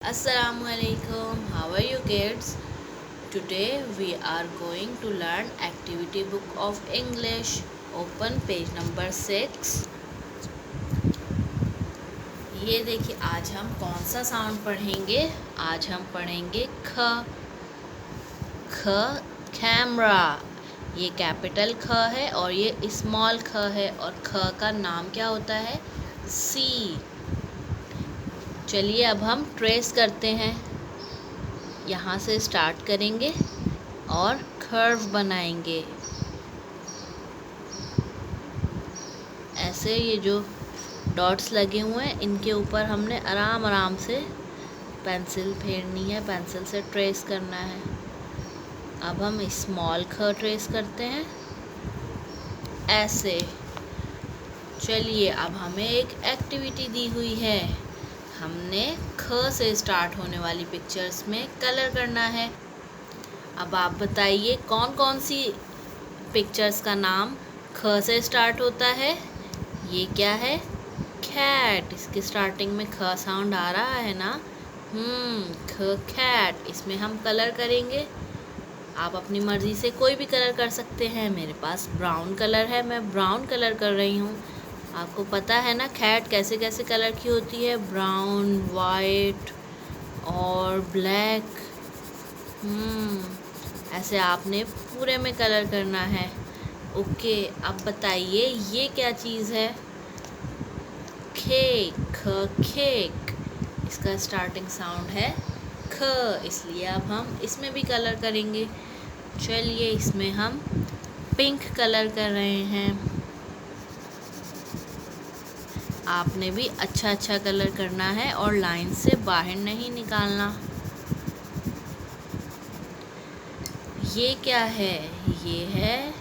Assalamualaikum. How are you kids? Today we are going to learn activity book of English. Open page number 6. ये देखिए आज हम कौन सा साउंड पढ़ेंगे। आज हम पढ़ेंगे ख। ख कैमरा। ये कैपिटल ख है और ये स्मॉल ख है और ख का नाम क्या होता है? सी। चलिए अब हम ट्रेस करते हैं। यहाँ से स्टार्ट करेंगे और कर्व बनाएंगे। ऐसे ये जो डॉट्स लगे हुए हैं इनके ऊपर हमने आराम आराम से पेंसिल फेरनी है, पेंसिल से ट्रेस करना है। अब हम स्मॉल ख ट्रेस करते हैं ऐसे। चलिए अब हमें एक एक्टिविटी दी हुई है। हमने ख से स्टार्ट होने वाली पिक्चर्स में कलर करना है। अब आप बताइए कौन कौन सी पिक्चर्स का नाम ख से स्टार्ट होता है? ये क्या है? कैट। इसके स्टार्टिंग में ख साउंड आ रहा है ना? ख कैट। इसमें हम कलर करेंगे। आप अपनी मर्ज़ी से कोई भी कलर कर सकते हैं। मेरे पास ब्राउन कलर है, मैं ब्राउन कलर कर रही हूँ। आपको पता है ना कैट कैसे कैसे कलर की होती है? ब्राउन, वाइट और ब्लैक। ऐसे आपने पूरे में कलर करना है। ओके, अब बताइए ये क्या चीज़ है? केक। केक। इसका स्टार्टिंग साउंड है ख, इसलिए अब हम इसमें भी कलर करेंगे। चलिए इसमें हम पिंक कलर कर रहे हैं। आपने भी अच्छा अच्छा कलर करना है और लाइन से बाहर नहीं निकालना। ये क्या है? ये है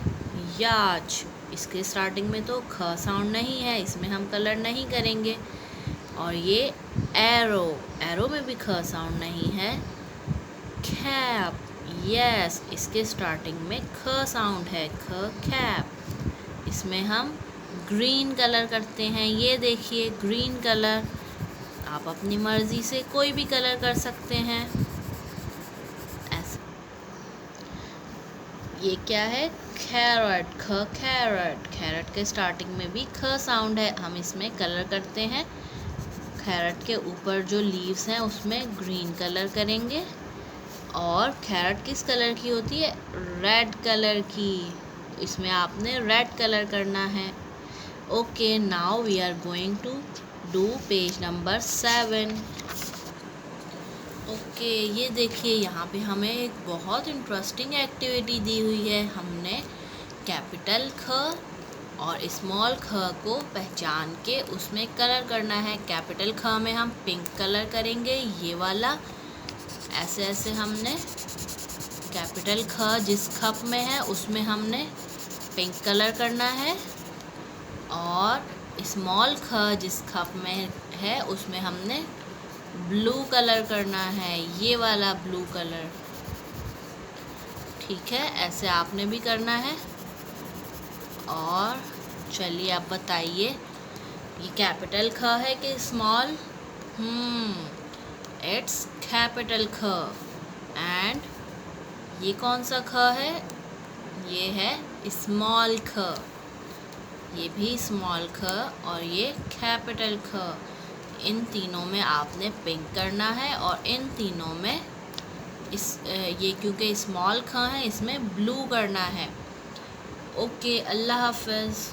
याच। इसके स्टार्टिंग में तो ख साउंड नहीं है, इसमें हम कलर नहीं करेंगे। और ये एरो। एरो में भी ख साउंड नहीं है। कैप। यस, इसके स्टार्टिंग में ख साउंड है, ख कैप। इसमें हम ग्रीन कलर करते हैं। ये देखिए ग्रीन कलर। आप अपनी मर्ज़ी से कोई भी कलर कर सकते हैं ऐसे। ये क्या है? कैरेट। ख कैरेट। कैरेट के स्टार्टिंग में भी ख साउंड है, हम इसमें कलर करते हैं। कैरेट के ऊपर जो लीव्स हैं उसमें ग्रीन कलर करेंगे। और कैरेट किस कलर की होती है? रेड कलर की। इसमें आपने रेड कलर करना है। Okay, now we are going to do page number 7। Okay, ये देखिए यहाँ पे हमें एक बहुत इंटरेस्टिंग एक्टिविटी दी हुई है। हमने कैपिटल ख और स्मॉल ख को पहचान के उसमें कलर करना है। कैपिटल ख में हम पिंक कलर करेंगे, ये वाला। ऐसे ऐसे हमने कैपिटल ख जिस कप में है उसमें हमने पिंक कलर करना है। और स्मॉल ख जिस कप में है उसमें हमने ब्लू कलर करना है, ये वाला ब्लू कलर। ठीक है, ऐसे आपने भी करना है। और चलिए अब बताइए ये कैपिटल ख है कि स्मॉल? इट्स कैपिटल ख। एंड ये कौन सा ख है? ये है स्मॉल ख। ये भी स्मॉल ख और ये कैपिटल ख। इन तीनों में आपने पिंक करना है और इन तीनों में ये क्योंकि स्मॉल ख है इसमें ब्लू करना है। ओके, अल्लाह हाफ़िज़।